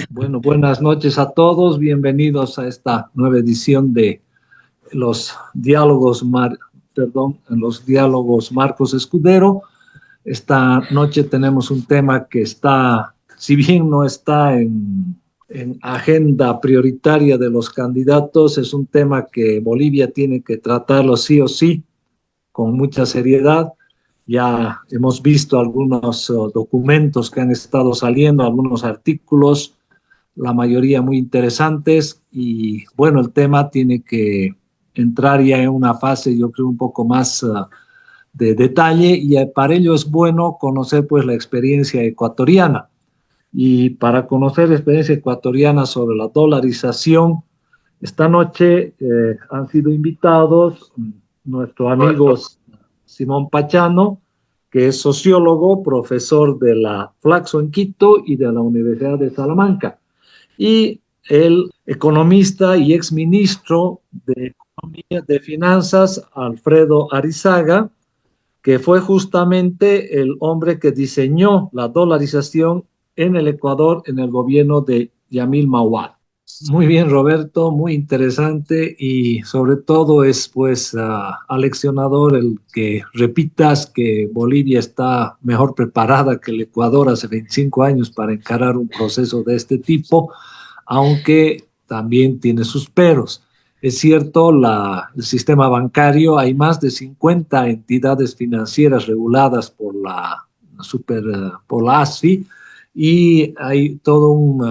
Bueno, buenas noches a todos. Bienvenidos a esta nueva edición de los diálogos, los diálogos Marcos Escudero. Esta noche tenemos un tema que está, si bien no está en agenda prioritaria de los candidatos, es un tema que Bolivia tiene que tratarlo sí o sí, con mucha seriedad. Ya hemos visto algunos documentos que han estado saliendo, algunos artículos, la mayoría muy interesantes, y bueno, el tema tiene que entrar ya en una fase, yo creo, un poco más de detalle, y para ello es bueno conocer pues la experiencia ecuatoriana. Y para conocer la experiencia ecuatoriana sobre la dolarización, esta noche han sido invitados nuestro amigo Simón Pachano, que es sociólogo, profesor de la Flaxo en Quito y de la Universidad de Salamanca, y el economista y exministro de Economía de Finanzas, Alfredo Arizaga, que fue justamente el hombre que diseñó la dolarización en el Ecuador en el gobierno de Yamil Mahuad. Muy bien, Roberto, muy interesante, y sobre todo es pues aleccionador el que repitas que Bolivia está mejor preparada que el Ecuador hace 25 años para encarar un proceso de este tipo, aunque también tiene sus peros. Es cierto, el sistema bancario, hay más de 50 entidades financieras reguladas por por la ASFI, y hay todo un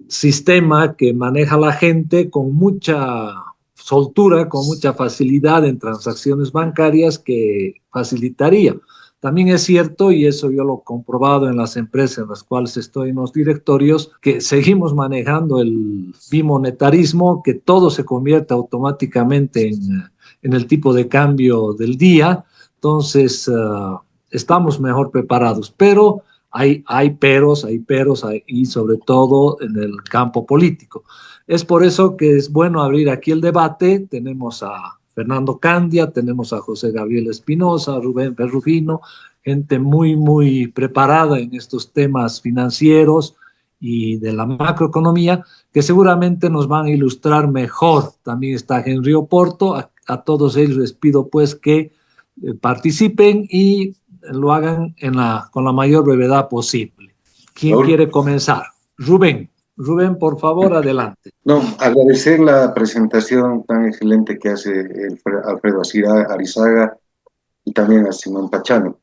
sistema que maneja la gente con mucha soltura, con mucha facilidad en transacciones bancarias que facilitaría. También es cierto, y eso yo lo he comprobado en las empresas en las cuales estoy en los directorios, que seguimos manejando el bimonetarismo, que todo se convierte automáticamente en el tipo de cambio del día. Entonces, estamos mejor preparados, pero y sobre todo en el campo político. Es por eso que es bueno abrir aquí el debate. Tenemos a Fernando Candia, tenemos a José Gabriel Espinosa, a Rubén Ferrufino, gente muy, muy preparada en estos temas financieros y de la macroeconomía, que seguramente nos van a ilustrar mejor. También está Henry Oporto. A todos ellos les pido pues que participen y lo hagan con la mayor brevedad posible. ¿Quién Raúl, quiere comenzar? Rubén. Rubén, por favor, adelante. no, agradecer la presentación tan excelente que hace Alfredo Arizaga y también a Simón Pachano.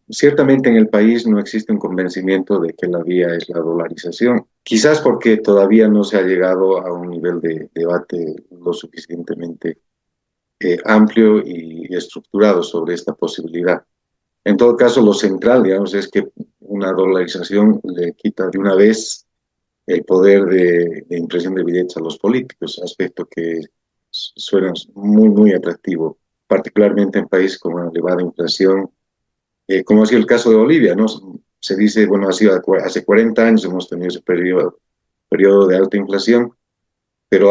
Ciertamente en el país no existe un convencimiento de que la vía es la dolarización, quizás porque todavía no se ha llegado a un nivel de debate lo suficientemente amplio y estructurado sobre esta posibilidad. En todo caso, lo central, digamos, es que una dolarización le quita de una vez el poder de impresión de billetes a los políticos, aspecto que suena muy, muy atractivo, particularmente en países con una elevada inflación, como ha sido el caso de Bolivia, ¿no? Se dice, bueno, ha sido hace 40 años hemos tenido ese periodo de alta inflación, pero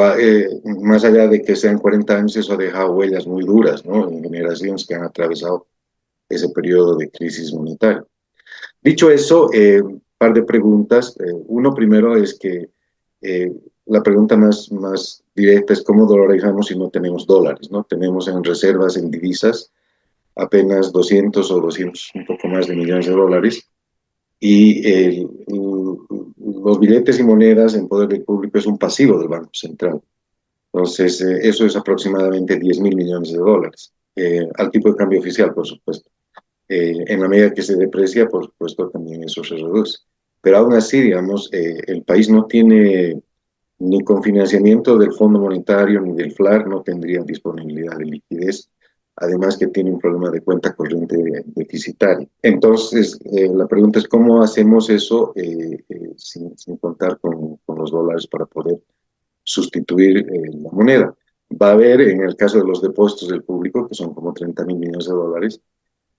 más allá de que sean 40 años, eso ha dejado huellas muy duras, ¿no? En generaciones que han atravesado ese periodo de crisis monetaria. Dicho eso, un par de preguntas. Uno primero es que eh, la pregunta más directa es cómo dolarizamos si no tenemos dólares, ¿no? Tenemos en reservas en divisas apenas 200 o 200, un poco más de millones de dólares, y los billetes y monedas en poder del público es un pasivo del Banco Central. Entonces, eso es aproximadamente 10.000 millones de dólares, al tipo de cambio oficial, por supuesto. En la medida que se deprecia, por supuesto, también eso se reduce. Pero aún así, digamos, el país no tiene ni con financiamiento del Fondo Monetario ni del FLAR, no tendría disponibilidad de liquidez, además que tiene un problema de cuenta corriente deficitaria. Entonces, la pregunta es cómo hacemos eso sin contar con los dólares para poder sustituir la moneda. Va a haber, en el caso de los depósitos del público, que son como 30.000 millones de dólares,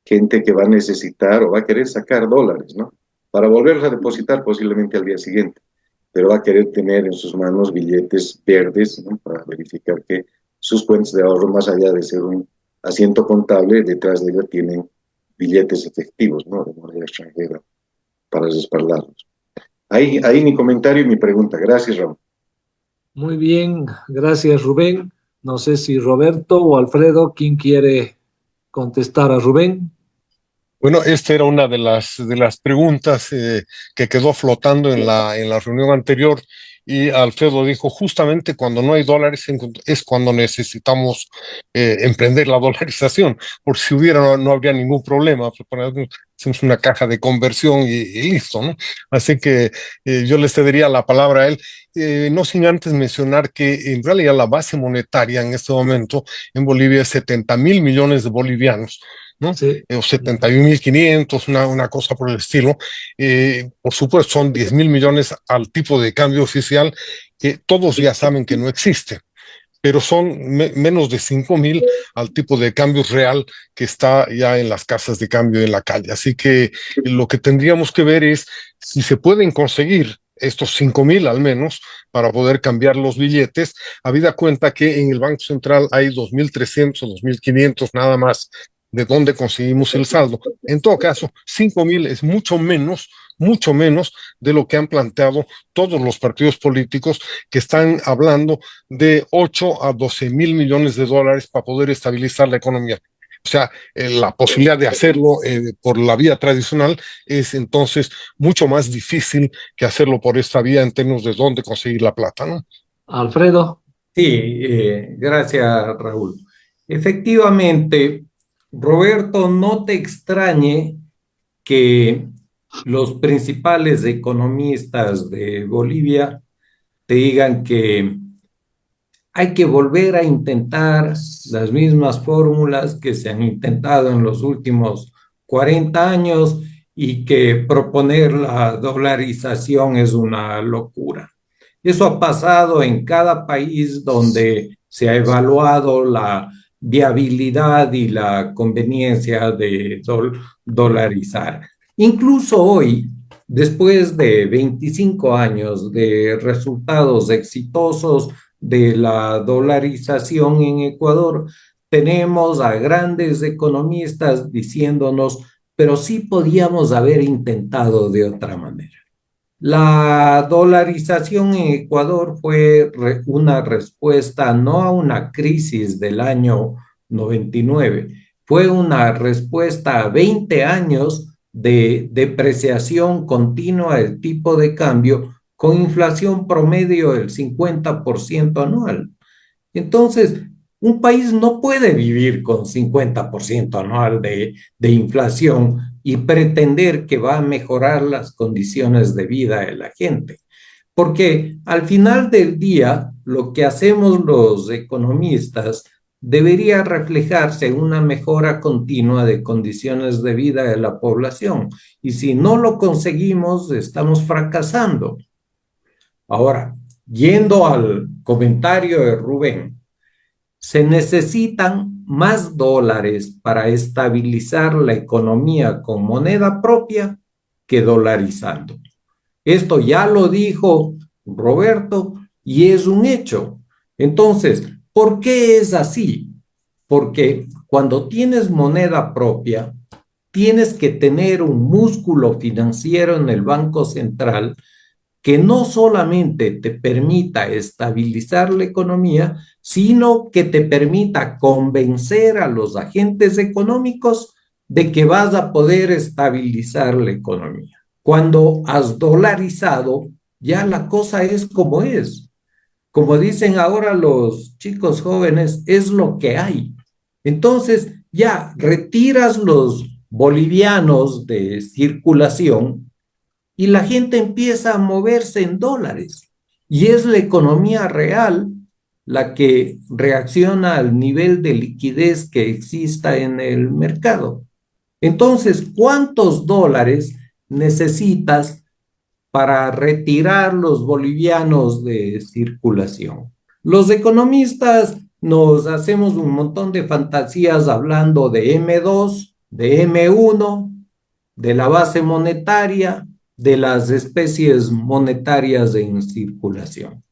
gente que va a necesitar o va a querer sacar dólares, ¿no? Para volverlos a depositar posiblemente al día siguiente, pero va a querer tener en sus manos billetes verdes, ¿no? Para verificar que sus cuentas de ahorro, más allá de ser un asiento contable, detrás de ellos tienen billetes efectivos, ¿no? De moneda extranjera para respaldarlos. Ahí mi comentario y mi pregunta. Gracias, Raúl. Muy bien, gracias Rubén. No sé si Roberto o Alfredo, ¿quién quiere contestar a Rubén? Bueno, esta era una de las preguntas que quedó flotando en la reunión anterior y Alfredo dijo, justamente cuando no hay dólares es cuando necesitamos emprender la dolarización, por si hubiera no habría ningún problema, pues, hacemos una caja de conversión y listo, ¿no? Así que yo le cedería la palabra a él, no sin antes mencionar que en realidad la base monetaria en este momento en Bolivia es 70.000 millones de bolivianos, ¿no? Sí, O 71.500, una cosa por el estilo. Por supuesto, son 10.000 millones al tipo de cambio oficial, que todos ya saben que no existe, pero son menos de 5.000 al tipo de cambio real que está ya en las casas de cambio en la calle. Así que lo que tendríamos que ver es si se pueden conseguir estos 5.000 al menos para poder cambiar los billetes, habida cuenta que en el Banco Central hay 2.300 o 2.500 nada más de dónde conseguimos el saldo. En todo caso, 5.000 es mucho menos de lo que han planteado todos los partidos políticos que están hablando de 8 a 12.000 millones de dólares para poder estabilizar la economía. O sea, la posibilidad de hacerlo por la vía tradicional es entonces mucho más difícil que hacerlo por esta vía en términos de dónde conseguir la plata, ¿no? Alfredo. Sí, gracias, Raúl. Efectivamente, Roberto, no te extrañe que los principales economistas de Bolivia te digan que hay que volver a intentar las mismas fórmulas que se han intentado en los últimos 40 años y que proponer la dolarización es una locura. Eso ha pasado en cada país donde se ha evaluado la viabilidad y la conveniencia de dolarizar. Incluso hoy, después de 25 años de resultados exitosos de la dolarización en Ecuador, tenemos a grandes economistas diciéndonos, pero sí podíamos haber intentado de otra manera. La dolarización en Ecuador fue una respuesta no a una crisis del año 99, fue una respuesta a 20 años de depreciación continua del tipo de cambio con inflación promedio del 50% anual. Entonces, un país no puede vivir con 50% anual de inflación y pretender que va a mejorar las condiciones de vida de la gente. Porque al final del día, lo que hacemos los economistas debería reflejarse en una mejora continua de condiciones de vida de la población. Y si no lo conseguimos, estamos fracasando. Ahora, yendo al comentario de Rubén, se necesitan más dólares para estabilizar la economía con moneda propia que dolarizando. Esto ya lo dijo Roberto y es un hecho. Entonces, ¿por qué es así? Porque cuando tienes moneda propia, tienes que tener un músculo financiero en el Banco Central que no solamente te permita estabilizar la economía, sino que te permita convencer a los agentes económicos de que vas a poder estabilizar la economía. Cuando has dolarizado, ya la cosa es como es. Como dicen ahora los chicos jóvenes, es lo que hay. Entonces, ya retiras los bolivianos de circulación y la gente empieza a moverse en dólares. Y es la economía real la que reacciona al nivel de liquidez que exista en el mercado. Entonces, ¿cuántos dólares necesitas para retirar los bolivianos de circulación? Los economistas nos hacemos un montón de fantasías hablando de M2, de M1, de la base monetaria, de las especies monetarias en circulación.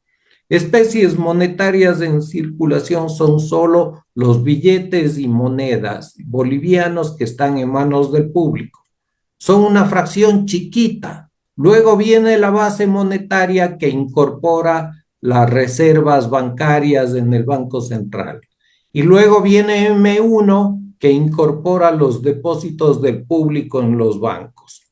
Especies monetarias en circulación son solo los billetes y monedas bolivianos que están en manos del público. Son una fracción chiquita Luego viene la base monetaria que incorpora las reservas bancarias en el Banco Central. Y luego viene M1 que incorpora los depósitos del público en los bancos,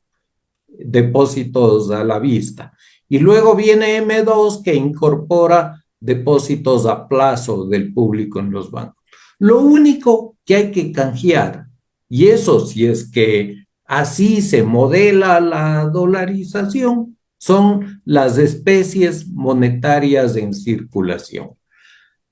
depósitos a la vista. Y luego viene M2 que incorpora depósitos a plazo del público en los bancos. Lo único que hay que canjear, y eso si es que así se modela la dolarización, son las especies monetarias en circulación.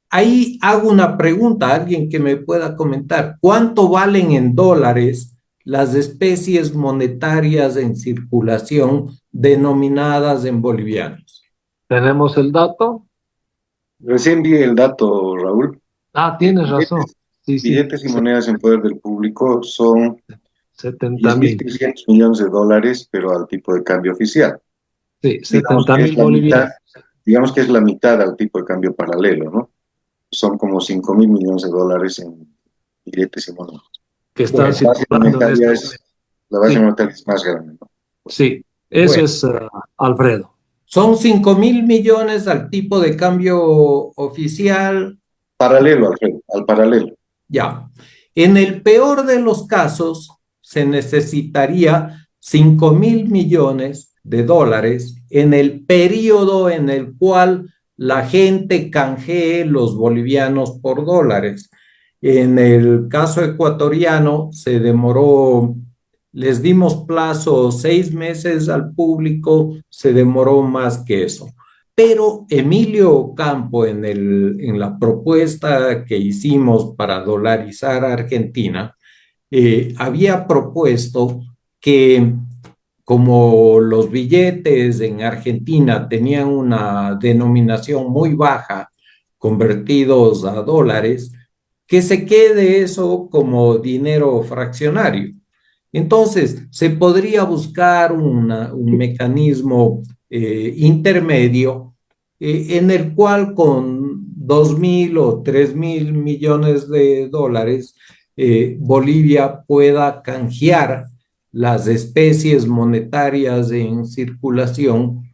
Ahí hago una pregunta a alguien que me pueda comentar. ¿Cuánto valen en dólares las especies monetarias en circulación denominadas en bolivianos? ¿Tenemos el dato? Recién vi el dato, Raúl. Ah, tienes razón. Sí, sí. Billetes y monedas en poder del público son 70.000. 10.300 millones de dólares, pero al tipo de cambio oficial. Sí, Digamos que 70.000 es la bolivianos. mitad, digamos que es la mitad al tipo de cambio paralelo, ¿no? Son como 5.000 millones de dólares en billetes y monedas. Que están La base circulando en monetaria este es, la base Sí. monetaria es más grande, ¿no? Sí, eso Bueno. es Alfredo. Son 5.000 millones al tipo de cambio oficial. Paralelo, Alfredo, al paralelo. Ya. En el peor de los casos, se necesitaría 5.000 millones de dólares en el periodo en el cual la gente canjee los bolivianos por dólares. En el caso ecuatoriano se demoró, les dimos plazo 6 meses al público, se demoró más que eso. Pero Emilio Campo, en la propuesta que hicimos para dolarizar a Argentina, había propuesto que como los billetes en Argentina tenían una denominación muy baja, convertidos a dólares, que se quede eso como dinero fraccionario. Entonces, se podría buscar un mecanismo intermedio en el cual con 2.000 o 3.000 millones de dólares Bolivia pueda canjear las especies monetarias en circulación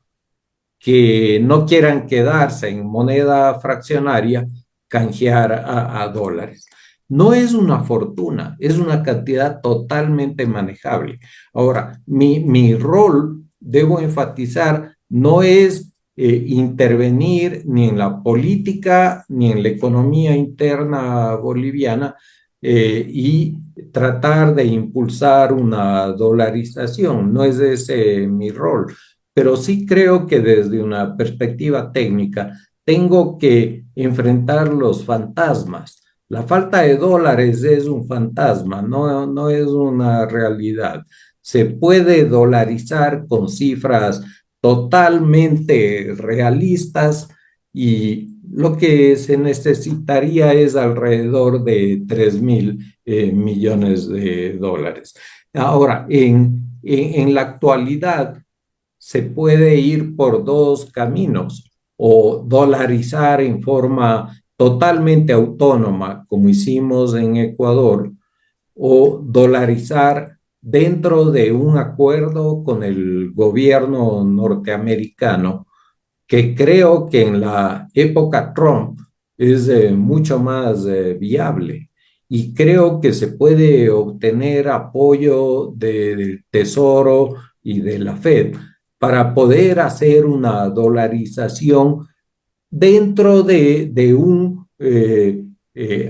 que no quieran quedarse en moneda fraccionaria, canjear a dólares. No es una fortuna, es una cantidad totalmente manejable. Ahora, mi rol, debo enfatizar, no es intervenir ni en la política ni en la economía interna boliviana y tratar de impulsar una dolarización. No es ese mi rol, pero sí creo que desde una perspectiva técnica tengo que enfrentar los fantasmas. La falta de dólares es un fantasma, no es una realidad. Se puede dolarizar con cifras totalmente realistas y lo que se necesitaría es alrededor de 3.000 millones de dólares. Ahora, en la actualidad se puede ir por dos caminos, o dolarizar en forma totalmente autónoma, como hicimos en Ecuador, o dolarizar dentro de un acuerdo con el gobierno norteamericano, que creo que en la época Trump es mucho más viable. Y creo que se puede obtener apoyo del Tesoro y de la Fed para poder hacer una dolarización dentro de un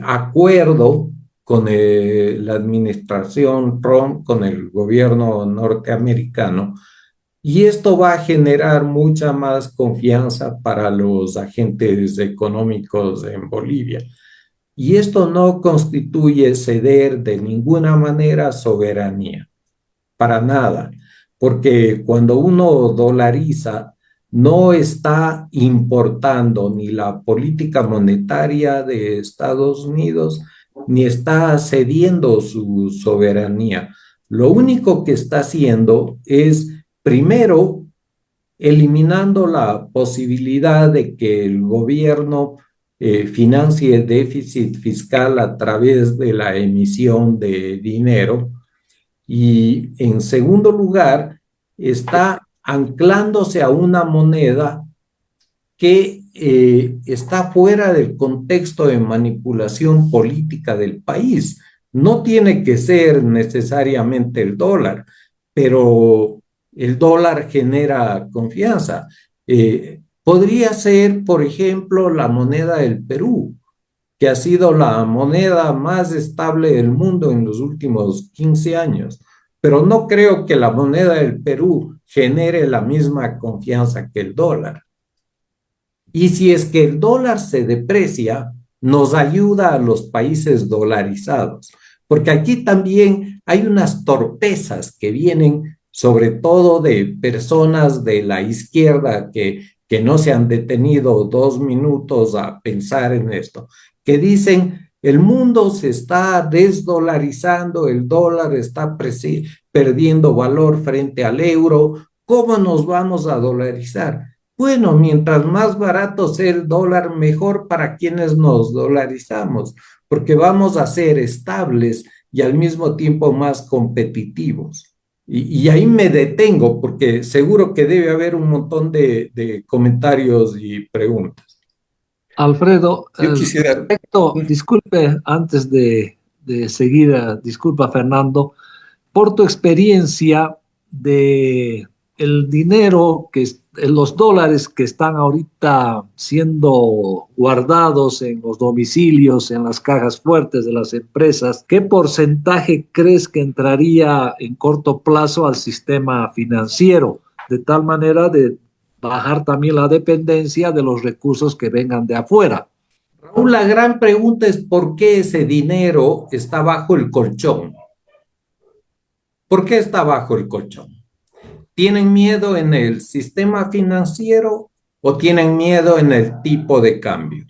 acuerdo con la administración Trump, con el gobierno norteamericano, y esto va a generar mucha más confianza para los agentes económicos en Bolivia. Y esto no constituye ceder de ninguna manera soberanía, para nada, porque cuando uno dolariza, no está importando ni la política monetaria de Estados Unidos, ni está cediendo su soberanía. Lo único que está haciendo es, primero, eliminando la posibilidad de que el gobierno financie déficit fiscal a través de la emisión de dinero. Y en segundo lugar, está anclándose a una moneda que está fuera del contexto de manipulación política del país. No tiene que ser necesariamente el dólar, pero el dólar genera confianza. Podría ser, por ejemplo, la moneda del Perú, que ha sido la moneda más estable del mundo en los últimos 15 años. Pero no creo que la moneda del Perú genere la misma confianza que el dólar. Y si es que el dólar se deprecia, nos ayuda a los países dolarizados, porque aquí también hay unas torpezas que vienen sobre todo de personas de la izquierda que no se han detenido 2 minutos a pensar en esto, que dicen, el mundo se está desdolarizando, el dólar está perdiendo valor frente al euro, ¿cómo nos vamos a dolarizar? Bueno, mientras más barato sea el dólar, mejor para quienes nos dolarizamos, porque vamos a ser estables y al mismo tiempo más competitivos. Y ahí me detengo, porque seguro que debe haber un montón de comentarios y preguntas. Alfredo, Yo quisiera, disculpe, antes de seguir, disculpa Fernando, por tu experiencia de el dinero los dólares que están ahorita siendo guardados en los domicilios, en las cajas fuertes de las empresas, ¿qué porcentaje crees que entraría en corto plazo al sistema financiero? De tal manera de bajar también la dependencia de los recursos que vengan de afuera. Raúl, la gran pregunta es por qué ese dinero está bajo el colchón. ¿Por qué está bajo el colchón? ¿Tienen miedo en el sistema financiero o tienen miedo en el tipo de cambio?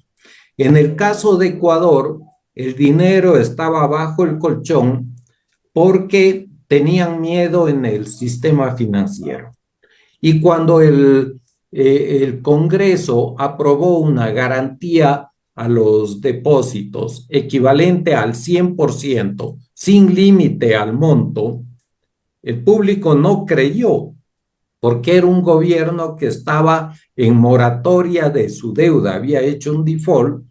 En el caso de Ecuador, el dinero estaba bajo el colchón porque tenían miedo en el sistema financiero. Y cuando el Congreso aprobó una garantía a los depósitos equivalente al 100%, sin límite al monto, el público no creyó, porque era un gobierno que estaba en moratoria de su deuda, había hecho un default,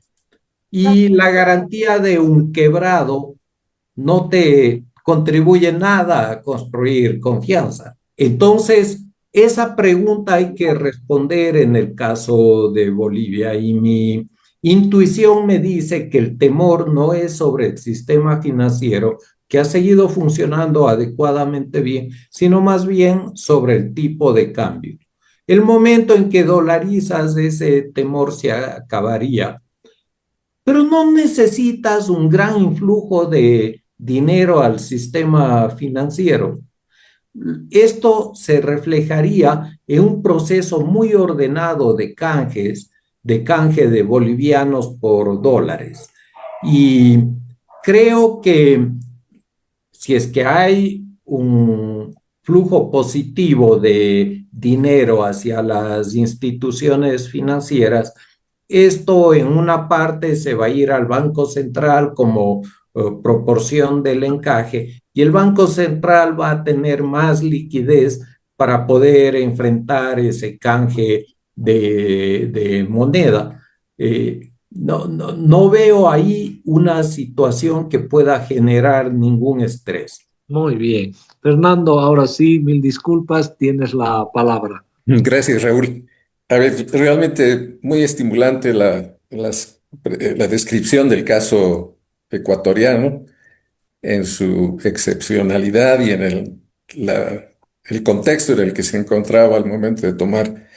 y la garantía de un quebrado no te contribuye nada a construir confianza. Entonces, esa pregunta hay que responder en el caso de Bolivia, y mi intuición me dice que el temor no es sobre el sistema financiero, que ha seguido funcionando adecuadamente bien, sino más bien sobre el tipo de cambio. El momento en que dolarizas, ese temor se acabaría, pero no necesitas un gran influjo de dinero al sistema financiero. Esto se reflejaría en un proceso muy ordenado de canjes, de canje de bolivianos por dólares. Y creo que si es que hay un flujo positivo de dinero hacia las instituciones financieras, esto en una parte se va a ir al Banco Central como proporción del encaje, y el Banco Central va a tener más liquidez para poder enfrentar ese canje de moneda. No veo ahí una situación que pueda generar ningún estrés. Muy bien. Fernando, ahora sí, mil disculpas, tienes la palabra. gracias, Raúl. A ver, realmente muy estimulante la descripción del caso ecuatoriano en su excepcionalidad y en el contexto en el que se encontraba al momento de tomar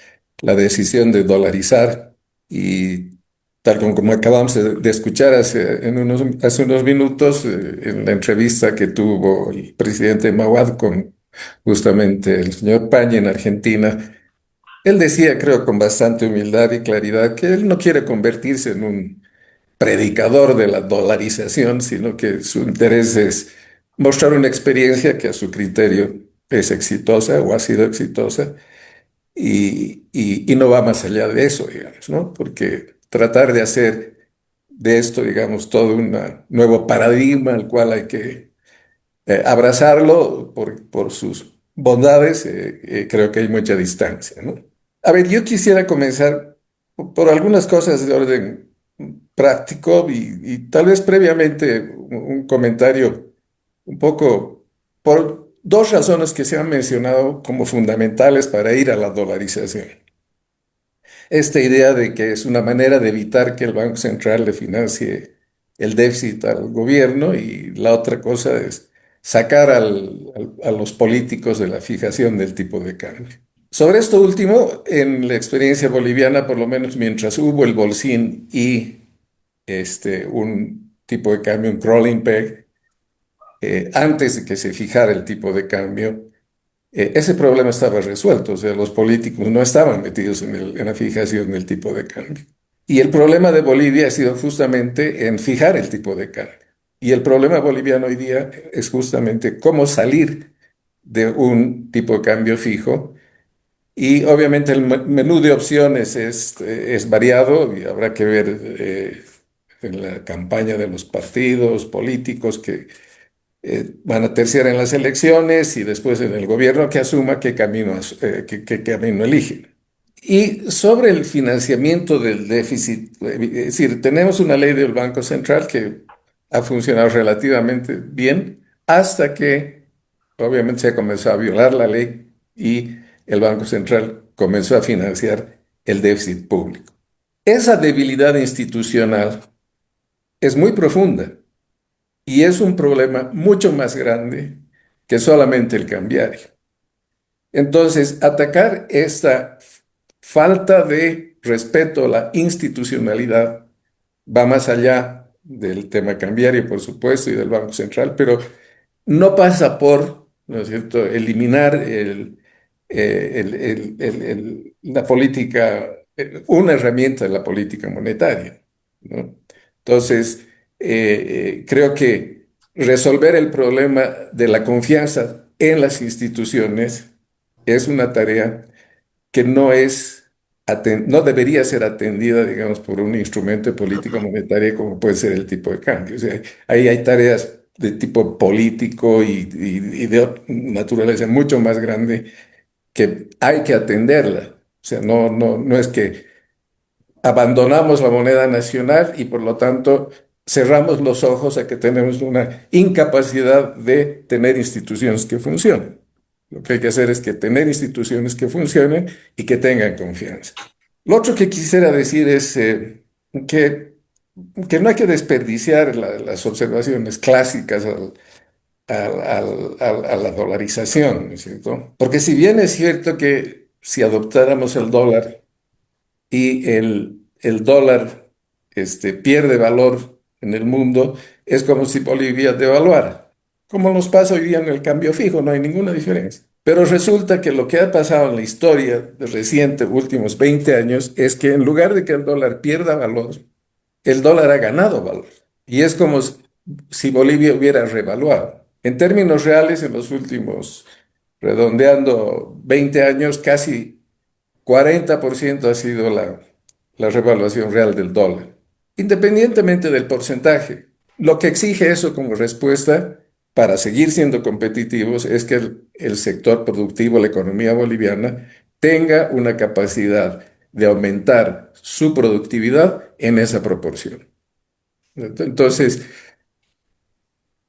la decisión de dolarizar. Y tal como acabamos de escuchar hace unos minutos, en la entrevista que tuvo el presidente Mauad con justamente el señor Paña en Argentina, él decía, creo, con bastante humildad y claridad, que él no quiere convertirse en un predicador de la dolarización, sino que su interés es mostrar una experiencia que a su criterio es exitosa o ha sido exitosa, y no va más allá de eso, digamos, ¿no? Porque tratar de hacer de esto, digamos, todo un nuevo paradigma al cual hay que abrazarlo por sus bondades, creo que hay mucha distancia, ¿no? A ver, yo quisiera comenzar por algunas cosas de orden práctico y tal vez previamente un comentario un poco por dos razones que se han mencionado como fundamentales para ir a la dolarización. Esta idea de que es una manera de evitar que el Banco Central le financie el déficit al gobierno y la otra cosa es sacar a los políticos de la fijación del tipo de cambio. Sobre esto último, en la experiencia boliviana, por lo menos mientras hubo el bolsín y un tipo de cambio, un crawling peg, antes de que se fijara el tipo de cambio, ese problema estaba resuelto, o sea, los políticos no estaban metidos en la fijación del tipo de cambio. Y el problema de Bolivia ha sido justamente en fijar el tipo de cambio. Y el problema boliviano hoy día es justamente cómo salir de un tipo de cambio fijo. Y obviamente el menú de opciones es variado y habrá que ver en la campaña de los partidos políticos que van a terciar en las elecciones y después en el gobierno que asuma qué camino, qué camino eligen. Y sobre el financiamiento del déficit, es decir, tenemos una ley del Banco Central que ha funcionado relativamente bien hasta que obviamente se comenzó a violar la ley y el Banco Central comenzó a financiar el déficit público. Esa debilidad institucional es muy profunda y es un problema mucho más grande que solamente el cambiario. Entonces, atacar esta falta de respeto a la institucionalidad va más allá del tema cambiario, por supuesto, y del Banco Central, pero no pasa por, ¿no es cierto?, eliminar la política, una herramienta de la política monetaria, ¿no? Entonces, creo que resolver el problema de la confianza en las instituciones es una tarea que no debería ser atendida, digamos, por un instrumento de política monetaria como puede ser el tipo de cambio. O sea, ahí hay tareas de tipo político y de naturaleza mucho más grande que hay que atenderla. O sea, no es que abandonamos la moneda nacional y por lo tanto cerramos los ojos a que tenemos una incapacidad de tener instituciones que funcionen. Lo que hay que hacer es que tener instituciones que funcionen y que tengan confianza. Lo otro que quisiera decir es que, que no hay que desperdiciar las observaciones clásicas a la dolarización, ¿no es cierto? Porque si bien es cierto que si adoptáramos el dólar y el dólar pierde valor en el mundo, es como si Bolivia devaluara. Como nos pasa hoy día en el cambio fijo, no hay ninguna diferencia. Pero resulta que lo que ha pasado en la historia de reciente, últimos 20 años, es que en lugar de que el dólar pierda valor, el dólar ha ganado valor. Y es como si Bolivia hubiera revaluado. En términos reales, en los últimos, redondeando 20 años, casi 40% ha sido la revaluación real del dólar, independientemente del porcentaje. Lo que exige eso como respuesta para seguir siendo competitivos es que el sector productivo, la economía boliviana, tenga una capacidad de aumentar su productividad en esa proporción. Entonces,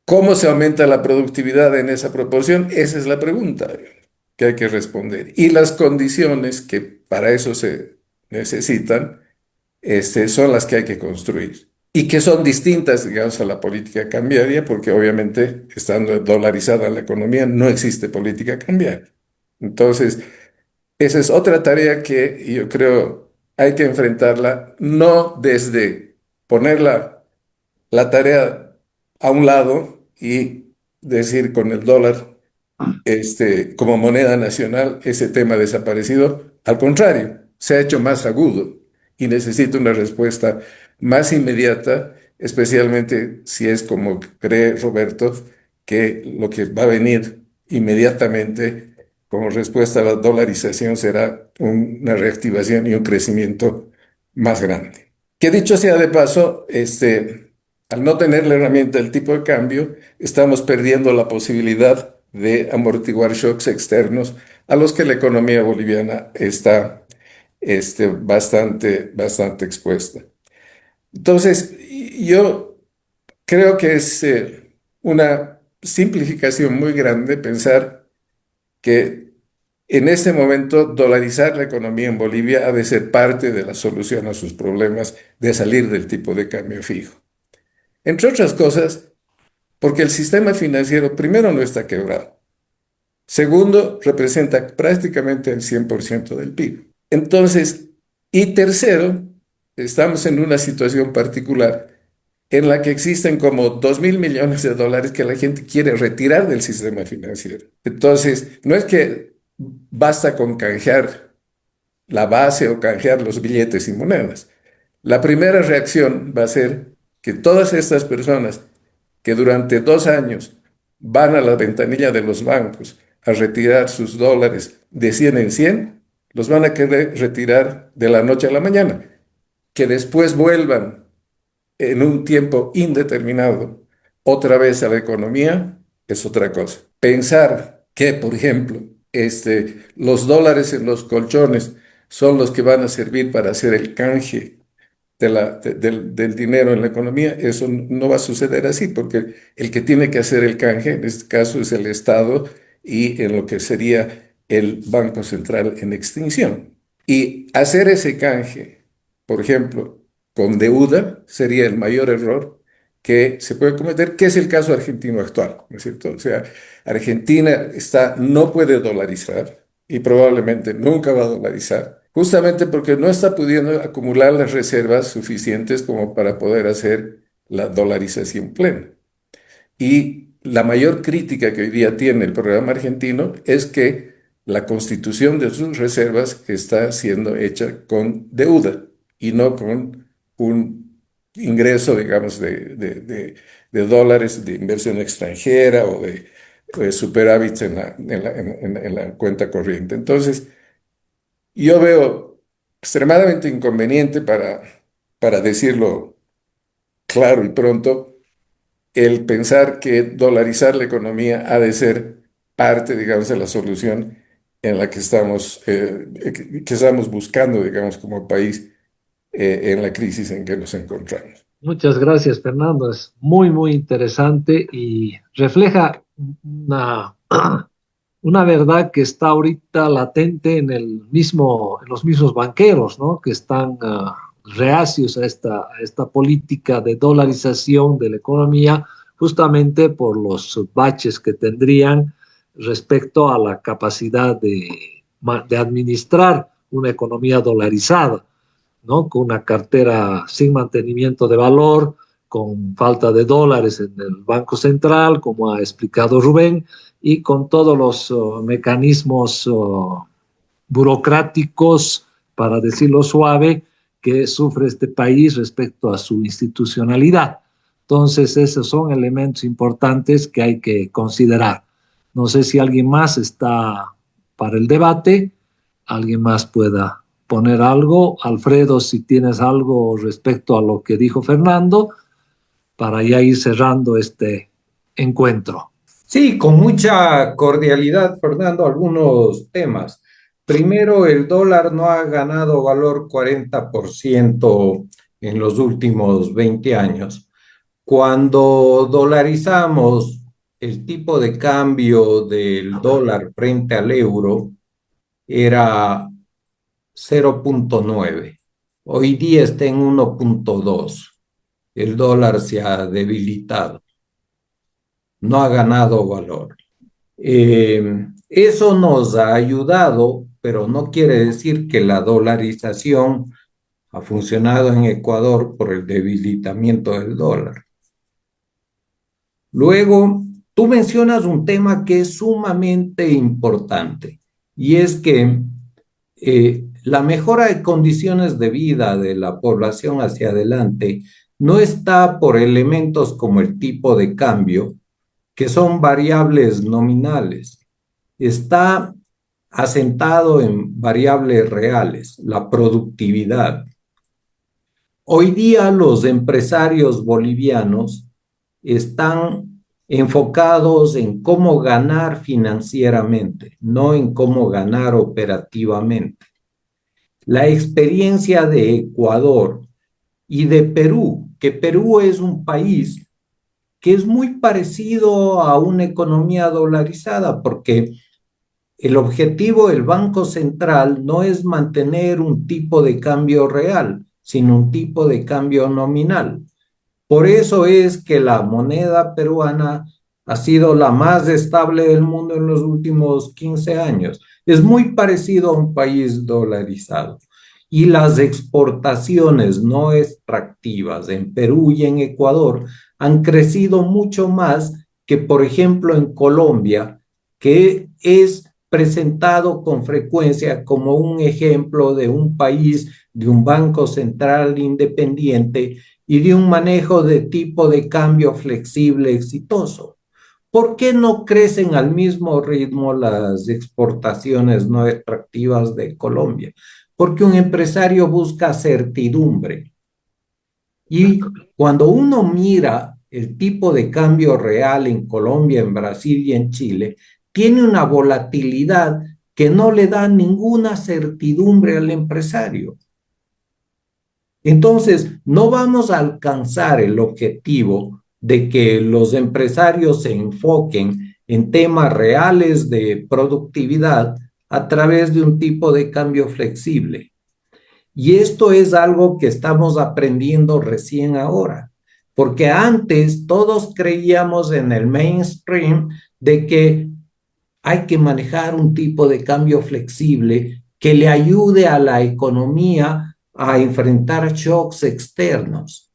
¿cómo se aumenta la productividad en esa proporción? Esa es la pregunta que hay que responder. Y las condiciones que para eso se necesitan, son las que hay que construir. Y que son distintas, digamos, a la política cambiaria, porque obviamente, estando dolarizada la economía, no existe política cambiaria. Entonces, esa es otra tarea que yo creo hay que enfrentarla, no desde ponerla la tarea a un lado y decir con el dólar como moneda nacional ese tema desaparecido. Al contrario, se ha hecho más agudo y necesita una respuesta más inmediata, especialmente si es como cree Roberto, que lo que va a venir inmediatamente como respuesta a la dolarización será una reactivación y un crecimiento más grande. Que dicho sea de paso, al no tener la herramienta del tipo de cambio, estamos perdiendo la posibilidad de amortiguar shocks externos a los que la economía boliviana está bastante expuesta. Entonces, yo creo que es una simplificación muy grande pensar que en este momento dolarizar la economía en Bolivia ha de ser parte de la solución a sus problemas de salir del tipo de cambio fijo. Entre otras cosas, porque el sistema financiero, primero, no está quebrado. Segundo, representa prácticamente el 100% del PIB. Entonces, y tercero, estamos en una situación particular en la que existen como 2.000 millones de dólares que la gente quiere retirar del sistema financiero. Entonces, no es que basta con canjear la base o canjear los billetes y monedas. La primera reacción va a ser que todas estas personas que durante 2 años van a la ventanilla de los bancos a retirar sus dólares de 100 en 100, los van a querer retirar de la noche a la mañana. Que después vuelvan en un tiempo indeterminado otra vez a la economía es otra cosa. Pensar que, por ejemplo, los dólares en los colchones son los que van a servir para hacer el canje del dinero en la economía, eso no va a suceder así, porque el que tiene que hacer el canje, en este caso, es el Estado y en lo que sería el Banco Central en extinción. Y hacer ese canje, por ejemplo, con deuda, sería el mayor error que se puede cometer, que es el caso argentino actual, ¿no es cierto? O sea, Argentina no puede dolarizar y probablemente nunca va a dolarizar, justamente porque no está pudiendo acumular las reservas suficientes como para poder hacer la dolarización plena. Y la mayor crítica que hoy día tiene el programa argentino es que la constitución de sus reservas está siendo hecha con deuda y no con un ingreso, digamos, de dólares de inversión extranjera o de superávits en la cuenta corriente. Entonces, yo veo extremadamente inconveniente, para decirlo claro y pronto, el pensar que dolarizar la economía ha de ser parte, digamos, de la solución en la que estamos buscando, digamos, como país en la crisis en que nos encontramos. Muchas gracias, Fernando. Es muy, muy interesante y refleja una, una verdad que está ahorita latente en en los mismos banqueros, ¿no? Que están reacios a esta política de dolarización de la economía, justamente por los baches que tendrían respecto a la capacidad de administrar una economía dolarizada, ¿no? Con una cartera sin mantenimiento de valor, con falta de dólares en el Banco Central, como ha explicado Rubén, y con todos los mecanismos burocráticos, para decirlo suave, que sufre este país respecto a su institucionalidad. Entonces, esos son elementos importantes que hay que considerar. No sé si alguien más está para el debate, alguien más pueda poner algo. Alfredo, si tienes algo respecto a lo que dijo Fernando, para ya ir cerrando este encuentro. Sí, con mucha cordialidad, Fernando, algunos temas. Primero, el dólar no ha ganado valor 40% en los últimos 20 años. Cuando dolarizamos el tipo de cambio del dólar frente al euro, era 0,9. Hoy día está en 1,2. El dólar se ha debilitado, no ha ganado valor. Eso nos ha ayudado, pero no quiere decir que la dolarización ha funcionado en Ecuador por el debilitamiento del dólar. Luego, tú mencionas un tema que es sumamente importante, y es que la mejora de condiciones de vida de la población hacia adelante no está por elementos como el tipo de cambio, que son variables nominales. Está asentado en variables reales, la productividad. Hoy día los empresarios bolivianos están enfocados en cómo ganar financieramente, no en cómo ganar operativamente. La experiencia de Ecuador y de Perú, que Perú es un país que es muy parecido a una economía dolarizada, porque el objetivo del Banco Central no es mantener un tipo de cambio real, sino un tipo de cambio nominal. Por eso es que la moneda peruana ha sido la más estable del mundo en los últimos 15 años. Es muy parecido a un país dolarizado. Y las exportaciones no extractivas en Perú y en Ecuador han crecido mucho más que, por ejemplo, en Colombia, que es presentado con frecuencia como un ejemplo de un país, de un banco central independiente y de un manejo de tipo de cambio flexible exitoso. ¿Por qué no crecen al mismo ritmo las exportaciones no extractivas de Colombia? Porque un empresario busca certidumbre. Y cuando uno mira el tipo de cambio real en Colombia, en Brasil y en Chile, tiene una volatilidad que no le da ninguna certidumbre al empresario. Entonces, no vamos a alcanzar el objetivo de que los empresarios se enfoquen en temas reales de productividad a través de un tipo de cambio flexible. Y esto es algo que estamos aprendiendo recién ahora, porque antes todos creíamos en el mainstream de que hay que manejar un tipo de cambio flexible que le ayude a la economía a enfrentar shocks externos.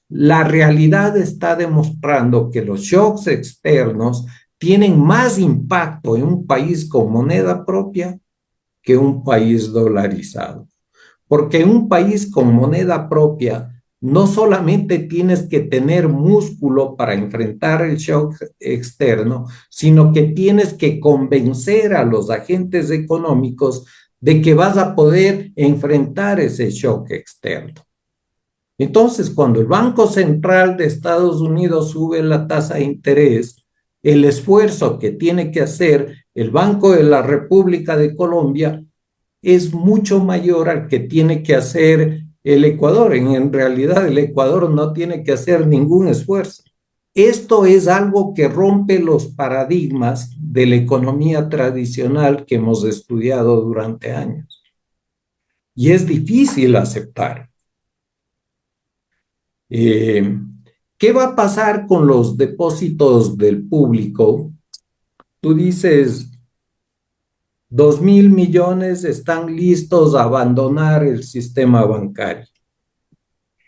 La realidad está demostrando que los shocks externos tienen más impacto en un país con moneda propia que un país dolarizado. Porque en un país con moneda propia no solamente tienes que tener músculo para enfrentar el shock externo, sino que tienes que convencer a los agentes económicos de que vas a poder enfrentar ese shock externo. Entonces, cuando el Banco Central de Estados Unidos sube la tasa de interés, el esfuerzo que tiene que hacer el Banco de la República de Colombia es mucho mayor al que tiene que hacer el Ecuador. En realidad, el Ecuador no tiene que hacer ningún esfuerzo. Esto es algo que rompe los paradigmas de la economía tradicional que hemos estudiado durante años. Y es difícil aceptar. ¿Qué va a pasar con los depósitos del público? Tú dices, 2.000 millones están listos a abandonar el sistema bancario.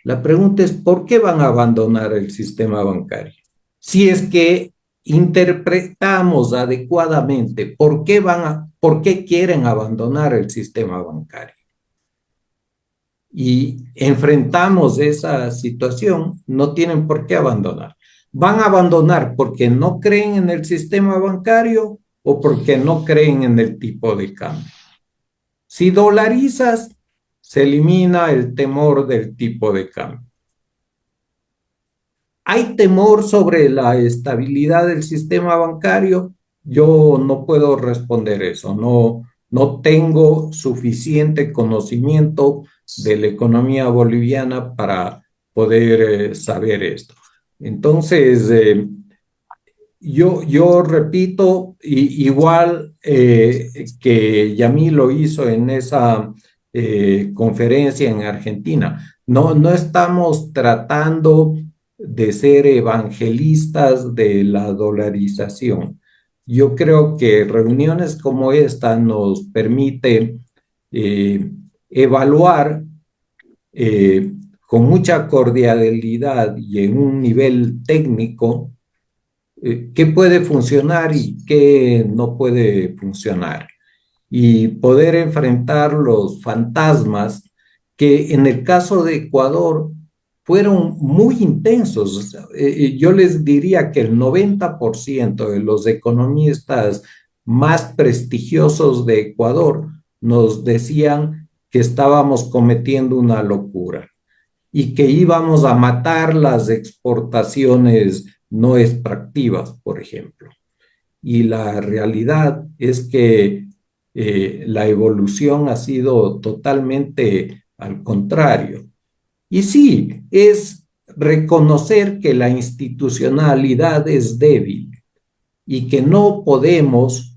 La pregunta es, ¿por qué van a abandonar el sistema bancario? Si es que interpretamos adecuadamente por qué quieren abandonar el sistema bancario y enfrentamos esa situación, no tienen por qué abandonar. Van a abandonar porque no creen en el sistema bancario o porque no creen en el tipo de cambio. Si dolarizas, se elimina el temor del tipo de cambio. ¿Hay temor sobre la estabilidad del sistema bancario? Yo no puedo responder eso. No tengo suficiente conocimiento de la economía boliviana para poder saber esto. Entonces, yo repito, igual que Yamil lo hizo en esa conferencia en Argentina, no estamos tratando de ser evangelistas de la dolarización. Yo creo que reuniones como esta nos permite evaluar con mucha cordialidad y en un nivel técnico qué puede funcionar y qué no puede funcionar. Y poder enfrentar los fantasmas que en el caso de Ecuador fueron muy intensos. O sea, yo les diría que el 90% de los economistas más prestigiosos de Ecuador nos decían que estábamos cometiendo una locura y que íbamos a matar las exportaciones no extractivas, por ejemplo. Y la realidad es que la evolución ha sido totalmente al contrario. Y sí, es reconocer que la institucionalidad es débil y que no podemos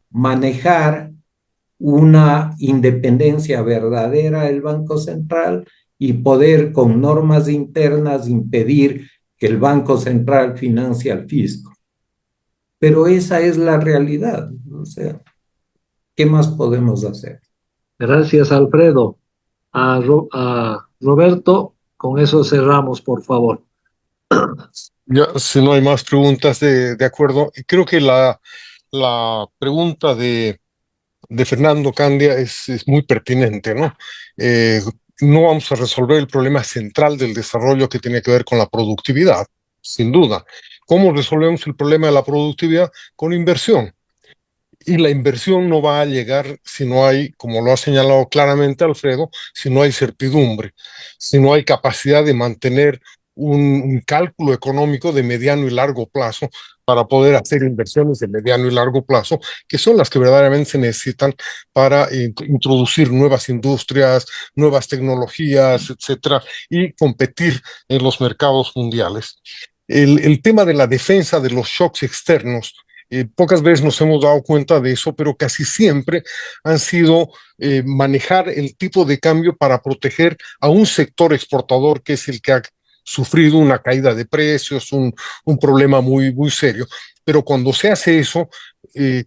manejar una independencia verdadera del Banco Central y poder con normas internas impedir que el Banco Central financie al fisco. Pero esa es la realidad. O sea, ¿qué más podemos hacer? Gracias, Alfredo. A Roberto, con eso cerramos, por favor. Ya, si no hay más preguntas de acuerdo, y creo que la pregunta de Fernando Candia es muy pertinente, ¿no? Eh, no vamos a resolver el problema central del desarrollo que tiene que ver con la productividad, sin duda. ¿Cómo resolvemos el problema de la productividad? Con inversión. Y la inversión no va a llegar si no hay, como lo ha señalado claramente Alfredo, si no hay certidumbre, si no hay capacidad de mantener un cálculo económico de mediano y largo plazo para poder hacer inversiones de mediano y largo plazo, que son las que verdaderamente se necesitan para introducir nuevas industrias, nuevas tecnologías, etcétera, y competir en los mercados mundiales. El tema de la defensa de los shocks externos, pocas veces nos hemos dado cuenta de eso, pero casi siempre han sido manejar el tipo de cambio para proteger a un sector exportador que es el que ha sufrido una caída de precios, un problema muy serio. Pero cuando se hace eso,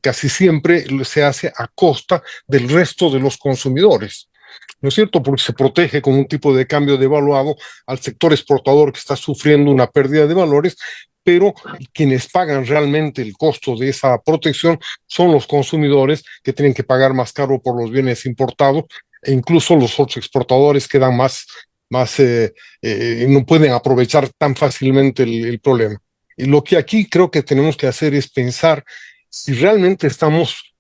casi siempre se hace a costa del resto de los consumidores. ¿No es cierto? Porque se protege con un tipo de cambio devaluado al sector exportador que está sufriendo una pérdida de valores, pero quienes pagan realmente el costo de esa protección son los consumidores que tienen que pagar más caro por los bienes importados e incluso los otros exportadores quedan no pueden aprovechar tan fácilmente el problema. Y lo que aquí creo que tenemos que hacer es pensar si realmente estamos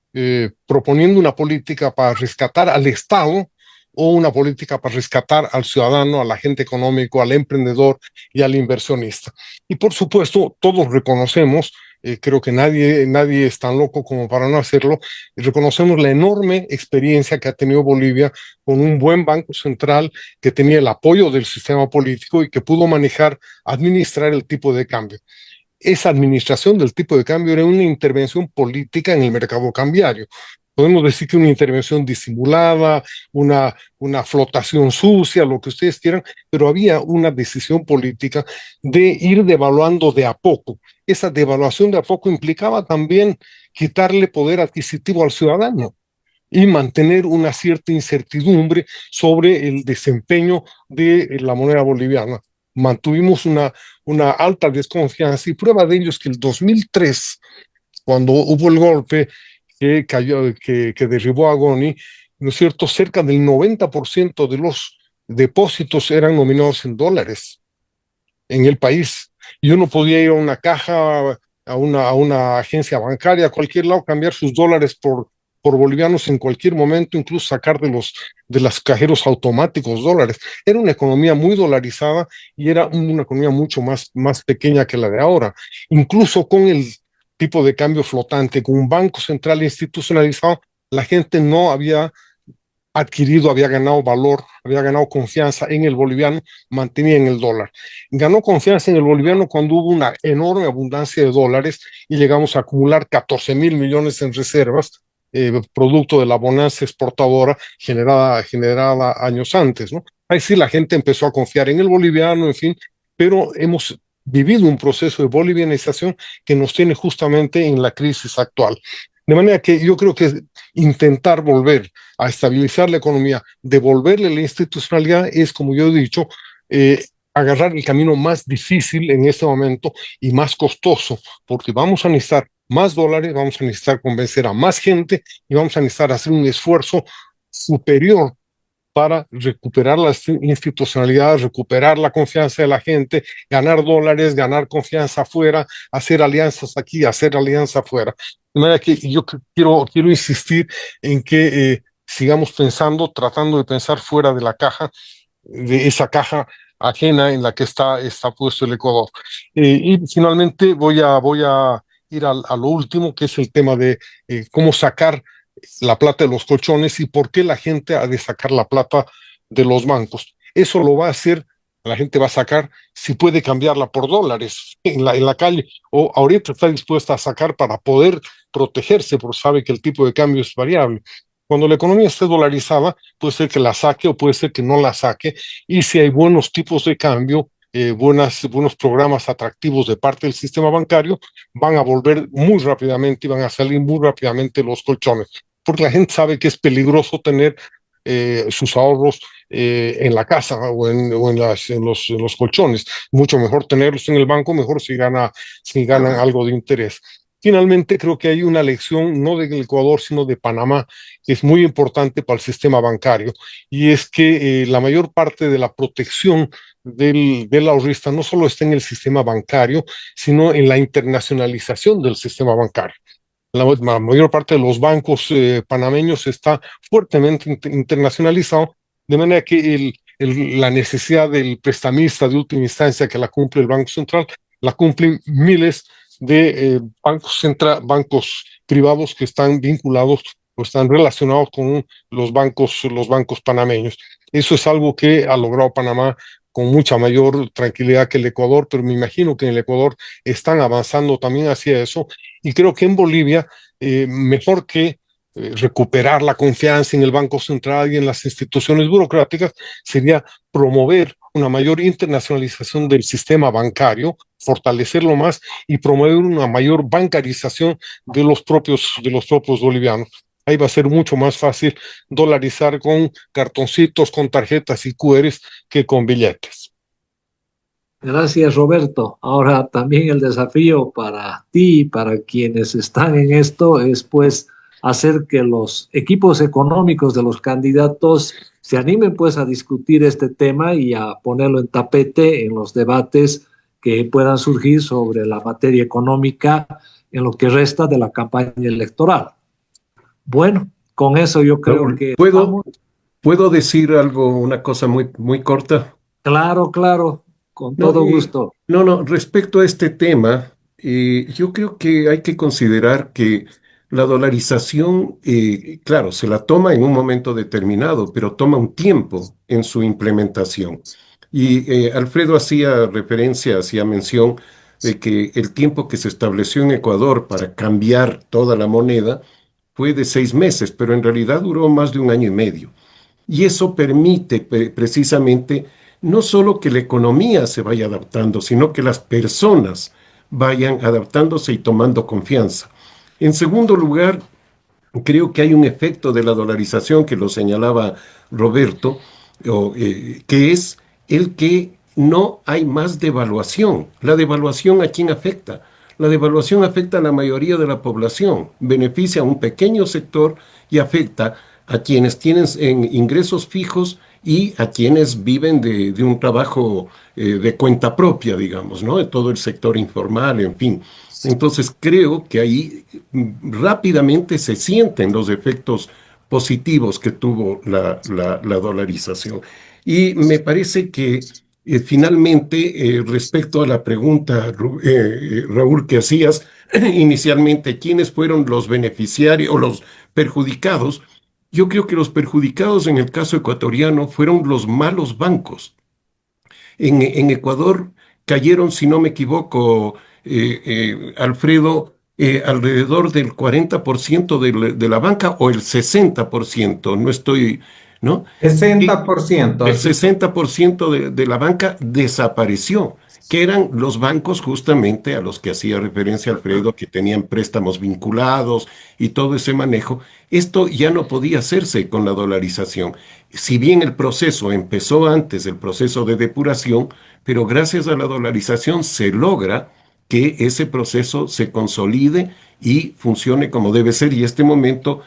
proponiendo una política para rescatar al Estado o una política para rescatar al ciudadano, al agente económico, al emprendedor y al inversionista. Y por supuesto, todos reconocemos, creo que nadie es tan loco como para no hacerlo, y reconocemos la enorme experiencia que ha tenido Bolivia con un buen banco central que tenía el apoyo del sistema político y que pudo manejar, administrar el tipo de cambio. Esa administración del tipo de cambio era una intervención política en el mercado cambiario. Podemos decir que una intervención disimulada, una flotación sucia, lo que ustedes quieran, pero había una decisión política de ir devaluando de a poco. Esa devaluación de a poco implicaba también quitarle poder adquisitivo al ciudadano y mantener una cierta incertidumbre sobre el desempeño de la moneda boliviana. Mantuvimos una alta desconfianza y prueba de ello es que el 2003, cuando hubo el golpe que derribó a Goni, ¿no es cierto? Cerca del 90% de los depósitos eran nominados en dólares en el país. Y uno podía ir a una caja, a una agencia bancaria, a cualquier lado, cambiar sus dólares por bolivianos en cualquier momento, incluso sacar de los cajeros automáticos dólares. Era una economía muy dolarizada y era una economía mucho más pequeña que la de ahora. Incluso con el tipo de cambio flotante, con un banco central institucionalizado, la gente no había adquirido, había ganado valor, había ganado confianza en el boliviano, mantenía en el dólar. Ganó confianza en el boliviano cuando hubo una enorme abundancia de dólares y llegamos a acumular 14.000 millones en reservas, producto de la bonanza exportadora generada años antes, ¿no? Ahí sí la gente empezó a confiar en el boliviano, en fin, pero hemos vivido un proceso de bolivianización que nos tiene justamente en la crisis actual. De manera que yo creo que intentar volver a estabilizar la economía, devolverle la institucionalidad es, como yo he dicho, agarrar el camino más difícil en este momento y más costoso, porque vamos a necesitar más dólares, vamos a necesitar convencer a más gente y vamos a necesitar hacer un esfuerzo superior para recuperar la institucionalidad, recuperar la confianza de la gente, ganar dólares, ganar confianza afuera, hacer alianzas aquí, hacer alianzas afuera. De manera que yo quiero insistir en que sigamos pensando, tratando de pensar fuera de la caja, de esa caja ajena en la que está puesto el Ecuador. Y finalmente voy a ir a lo último, que es el tema de cómo sacar la plata de los colchones y por qué la gente ha de sacar la plata de los bancos. Eso lo va a hacer, la gente va a sacar si puede cambiarla por dólares en la calle, o ahorita está dispuesta a sacar para poder protegerse, porque sabe que el tipo de cambio es variable. Cuando la economía esté dolarizada, puede ser que la saque o puede ser que no la saque, y si hay buenos tipos de cambio, buenos programas atractivos de parte del sistema bancario, van a volver muy rápidamente y van a salir muy rápidamente los colchones, porque la gente sabe que es peligroso tener sus ahorros en la casa o en los colchones. Mucho mejor tenerlos en el banco, mejor si ganan algo de interés. Finalmente, creo que hay una lección, no del Ecuador, sino de Panamá, que es muy importante para el sistema bancario, y es que la mayor parte de la protección del ahorrista no solo está en el sistema bancario, sino en la internacionalización del sistema bancario. La mayor parte de los bancos panameños está fuertemente internacionalizado, de manera que la necesidad del prestamista de última instancia que la cumple el Banco Central, la cumplen miles de bancos privados que están vinculados o están relacionados con los bancos panameños. Eso es algo que ha logrado Panamá con mucha mayor tranquilidad que el Ecuador, pero me imagino que en el Ecuador están avanzando también hacia eso, y creo que en Bolivia, mejor que recuperar la confianza en el Banco Central y en las instituciones burocráticas, sería promover una mayor internacionalización del sistema bancario, fortalecerlo más y promover una mayor bancarización de los propios bolivianos. Ahí va a ser mucho más fácil dolarizar con cartoncitos, con tarjetas y QRs que con billetes. Gracias, Roberto. Ahora también el desafío para ti y para quienes están en esto es pues hacer que los equipos económicos de los candidatos se animen pues a discutir este tema y a ponerlo en tapete en los debates que puedan surgir sobre la materia económica en lo que resta de la campaña electoral. Bueno, con eso yo creo Raúl, que ¿puedo decir algo, una cosa muy corta? claro, con No, todo gusto. respecto a este tema, yo creo que hay que considerar que la dolarización, claro, se la toma en un momento determinado, pero toma un tiempo en su implementación. Y Alfredo hacía mención de que el tiempo que se estableció en Ecuador para cambiar toda la moneda fue de 6 meses, pero en realidad duró más de un año y medio. Y eso permite precisamente no solo que la economía se vaya adaptando, sino que las personas vayan adaptándose y tomando confianza. En segundo lugar, creo que hay un efecto de la dolarización que lo señalaba Roberto, que es el que no hay más devaluación. La devaluación, ¿a quién afecta? La devaluación afecta a la mayoría de la población, beneficia a un pequeño sector y afecta a quienes tienen ingresos fijos y a quienes viven de un trabajo de cuenta propia, digamos, ¿no? De todo el sector informal, en fin. Entonces creo que ahí rápidamente se sienten los efectos positivos que tuvo la dolarización. Y me parece que finalmente, respecto a la pregunta, Raúl, que hacías inicialmente, ¿quiénes fueron los beneficiarios o los perjudicados? Yo creo que los perjudicados en el caso ecuatoriano fueron los malos bancos. En Ecuador cayeron, si no me equivoco, Alfredo, alrededor del 40% de la banca o el 60%, no estoy, ¿no? 60%. El 60% de la banca desapareció, que eran los bancos justamente a los que hacía referencia Alfredo, que tenían préstamos vinculados y todo ese manejo. Esto ya no podía hacerse con la dolarización. Si bien el proceso empezó antes, el proceso de depuración, pero gracias a la dolarización se logra que ese proceso se consolide y funcione como debe ser. Y este momento,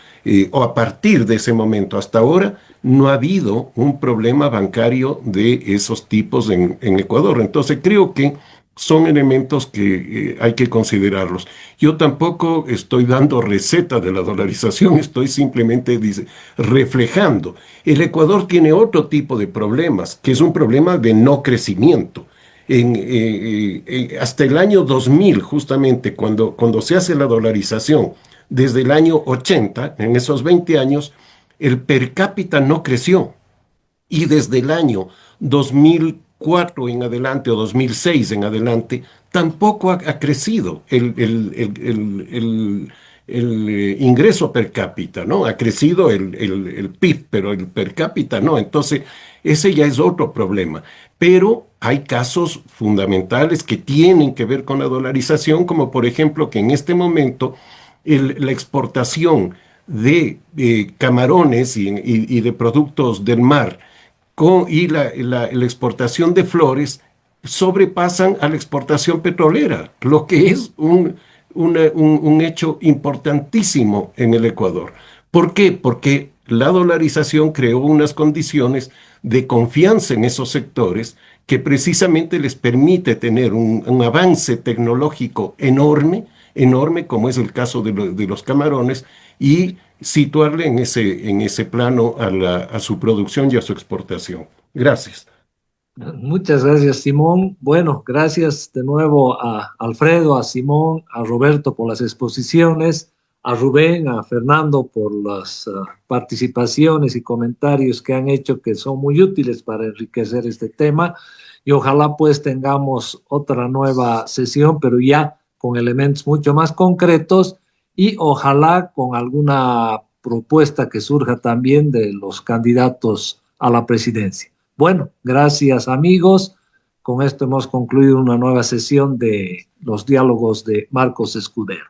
o a partir de ese momento hasta ahora, no ha habido un problema bancario de esos tipos en Ecuador. Entonces creo que son elementos que hay que considerarlos. Yo tampoco estoy dando receta de la dolarización, estoy simplemente reflejando. El Ecuador tiene otro tipo de problemas, que es un problema de no crecimiento. Hasta el año 2000, justamente, cuando se hace la dolarización, desde el año 80, en esos 20 años, el per cápita no creció. Y desde el año 2004 en adelante o 2006 en adelante, tampoco ha crecido el ingreso per cápita, ¿no? Ha crecido el PIB, pero el per cápita no. Entonces, ese ya es otro problema. Pero hay casos fundamentales que tienen que ver con la dolarización, como por ejemplo que en este momento la exportación de camarones y de productos del mar y la exportación de flores sobrepasan a la exportación petrolera, lo que es un hecho importantísimo en el Ecuador. ¿Por qué? Porque la dolarización creó unas condiciones de confianza en esos sectores que precisamente les permite tener un avance tecnológico enorme, como es el caso de los camarones, y situarle en ese plano a su producción y a su exportación. Gracias. Muchas gracias, Simón. Bueno, gracias de nuevo a Alfredo, a Simón, a Roberto por las exposiciones, a Rubén, a Fernando por las participaciones y comentarios que han hecho, que son muy útiles para enriquecer este tema. Y ojalá pues tengamos otra nueva sesión, pero ya con elementos mucho más concretos y ojalá con alguna propuesta que surja también de los candidatos a la presidencia. Bueno, gracias amigos. Con esto hemos concluido una nueva sesión de los diálogos de Marcos Escudero.